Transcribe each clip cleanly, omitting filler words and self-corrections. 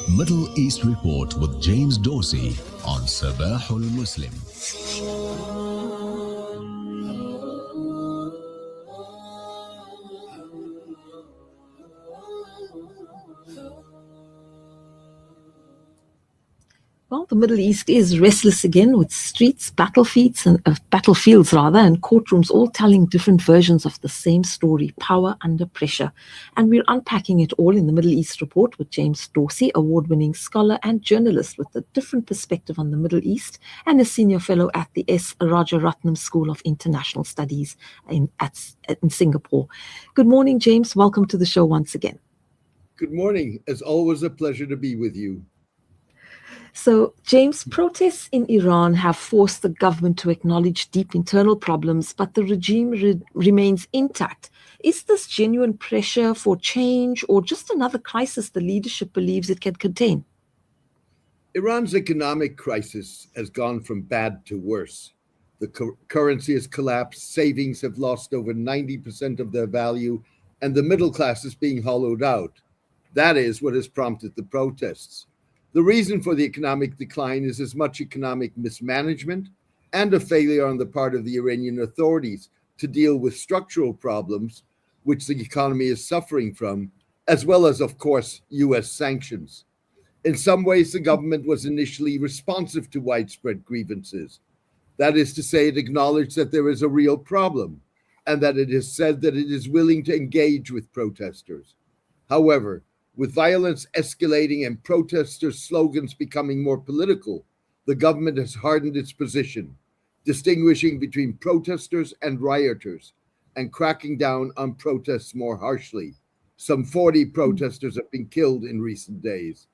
Middle East Report with James Dorsey on Sabahul Muslim. Well, the Middle East is restless again, with streets, battlefields, and courtrooms all telling different versions of the same story: power under pressure. And we're unpacking it all in the Middle East Report with James Dorsey, award-winning scholar and journalist with a different perspective on the Middle East, and a senior fellow at the S. Rajaratnam School of International Studies in Singapore. Good morning, James. Welcome to the show once again. Good morning. As always, a pleasure to be with you. So, James, protests in Iran have forced the government to acknowledge deep internal problems, but the regime remains intact. Is this genuine pressure for change or just another crisis the leadership believes it can contain? Iran's economic crisis has gone from bad to worse. The currency has collapsed, savings have lost over 90% of their value, and the middle class is being hollowed out. That is what has prompted the protests. The reason for the economic decline is as much economic mismanagement and a failure on the part of the Iranian authorities to deal with structural problems which the economy is suffering from, as well as, of course, US sanctions. In some ways, the government was initially responsive to widespread grievances. That is to say, it acknowledged that there is a real problem and that it has said that it is willing to engage with protesters. However, with violence escalating and protesters' slogans becoming more political, the government has hardened its position, distinguishing between protesters and rioters, and cracking down on protests more harshly. Some 40 protesters have been killed in recent days.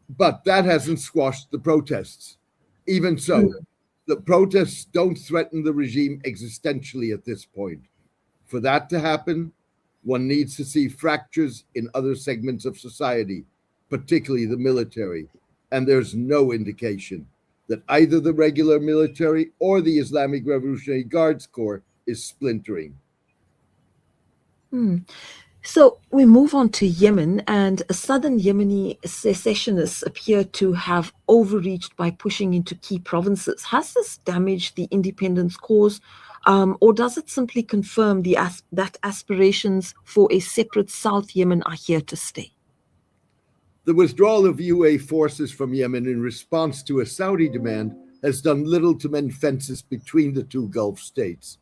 But that hasn't squashed the protests. Even so, the protests don't threaten the regime existentially at this point. For that to happen, one needs to see fractures in other segments of society, particularly the military. And there's no indication that either the regular military or the Islamic Revolutionary Guards Corps is splintering. So we move on to Yemen, and southern Yemeni secessionists appear to have overreached by pushing into key provinces. Has this damaged the independence cause? Or does it simply confirm that aspirations for a separate South Yemen are here to stay? The withdrawal of UAE forces from Yemen in response to a Saudi demand has done little to mend fences between the two Gulf states.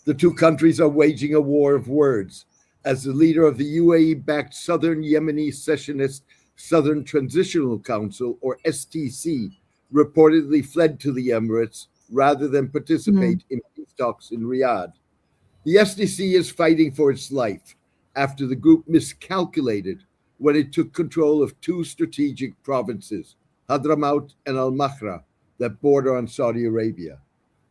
The two countries are waging a war of words, as the leader of the UAE-backed Southern Yemeni Secessionist Southern Transitional Council, or STC, reportedly fled to the Emirates rather than participate in peace talks in Riyadh. The SDC is fighting for its life after the group miscalculated when it took control of two strategic provinces, Hadramaut and Al-Mahra, that border on Saudi Arabia.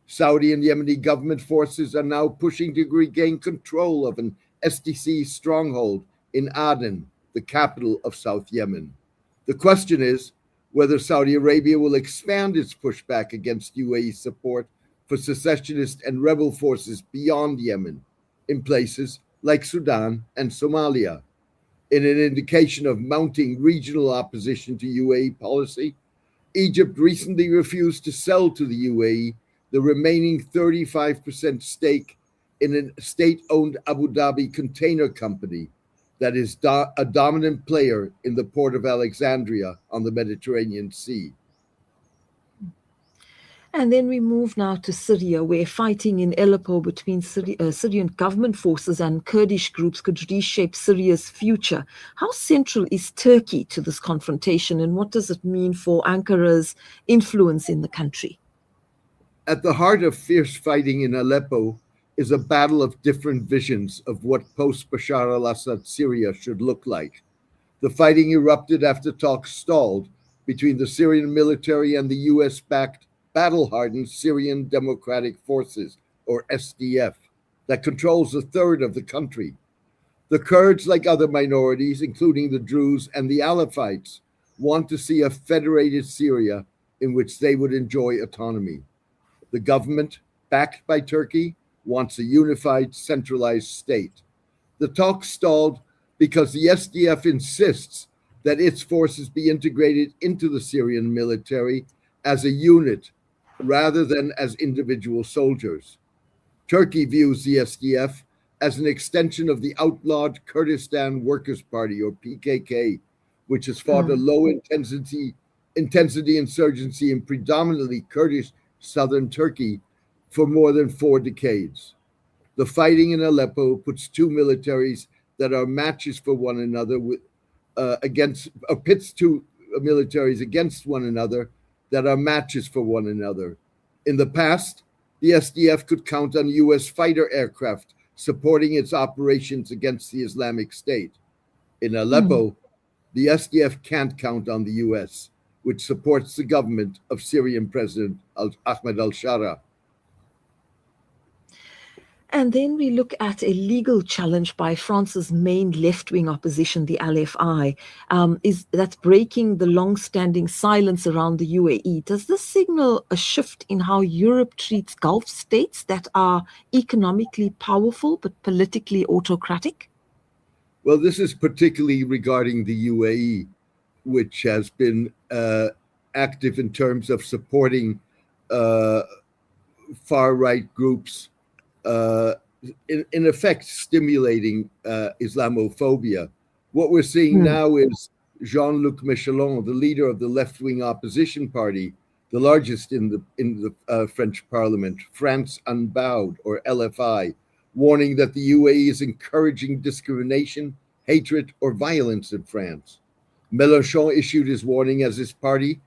Saudi and Yemeni government forces are now pushing to regain control of an SDC stronghold in Aden, the capital of South Yemen. The question is whether Saudi Arabia will expand its pushback against UAE support for secessionist and rebel forces beyond Yemen, in places like Sudan and Somalia. In an indication of mounting regional opposition to UAE policy, Egypt recently refused to sell to the UAE the remaining 35% stake in a state-owned Abu Dhabi container company that is a dominant player in the port of Alexandria on the Mediterranean Sea. And then we move now to Syria, where fighting in Aleppo between Syrian government forces and Kurdish groups could reshape Syria's future. How central is Turkey to this confrontation, and what does it mean for Ankara's influence in the country? At the heart of fierce fighting in Aleppo is a battle of different visions of what post-Bashar al-Assad Syria should look like. The fighting erupted after talks stalled between the Syrian military and the US-backed battle-hardened Syrian Democratic Forces, or SDF, that controls a third of the country. The Kurds, like other minorities, including the Druze and the Alevites, want to see a federated Syria in which they would enjoy autonomy. The government, backed by Turkey, wants a unified, centralized state. The talks stalled because the SDF insists that its forces be integrated into the Syrian military as a unit rather than as individual soldiers. Turkey views the SDF as an extension of the outlawed Kurdistan Workers' Party, or PKK, which has fought a low-intensity insurgency in predominantly Kurdish southern Turkey for more than 4 decades. The fighting in Aleppo puts two militaries that are matches for one another pits two militaries against one another that are matches for one another. In the past, the SDF could count on U.S. fighter aircraft supporting its operations against the Islamic State. In Aleppo, the SDF can't count on the U.S., which supports the government of Syrian President Ahmed al-Shara. And then we look at a legal challenge by France's main left-wing opposition, the LFI, that's breaking the long-standing silence around the UAE. Does this signal a shift in how Europe treats Gulf states that are economically powerful but politically autocratic? Well, this is particularly regarding the UAE, which has been active in terms of supporting far-right groups, in effect stimulating Islamophobia. What we're seeing now is Jean-Luc Mélenchon, the leader of the left-wing opposition party, the largest in the French parliament, France Unbowed, or LFI, warning that the UAE is encouraging discrimination, hatred, or violence in France. Mélenchon issued his warning as his party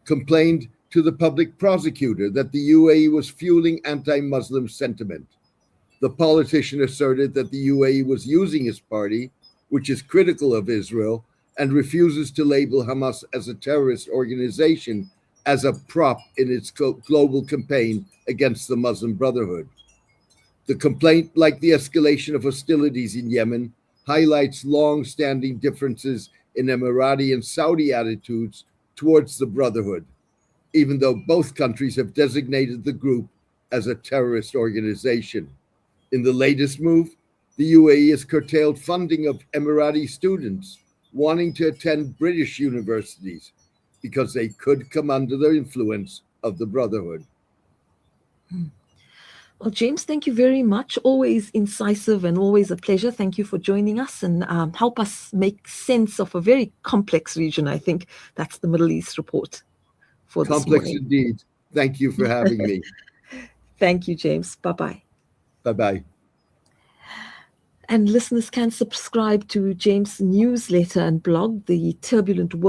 complained to the public prosecutor that the UAE was fueling anti-Muslim sentiment. The politician asserted that the UAE was using his party, which is critical of Israel and refuses to label Hamas as a terrorist organization, as a prop in its global campaign against the Muslim Brotherhood. The complaint, like the escalation of hostilities in Yemen, highlights long-standing differences in Emirati and Saudi attitudes towards the Brotherhood, even though both countries have designated the group as a terrorist organization. In the latest move, the UAE has curtailed funding of Emirati students wanting to attend British universities because they could come under the influence of the Brotherhood. Well, James, thank you very much. Always incisive and always a pleasure. Thank you for joining us and help us make sense of a very complex region. I think that's the Middle East report for this Complex morning. indeed. Thank you for having me. Thank you, James. Bye-bye. Bye-bye. And listeners can subscribe to James' newsletter and blog, The Turbulent World.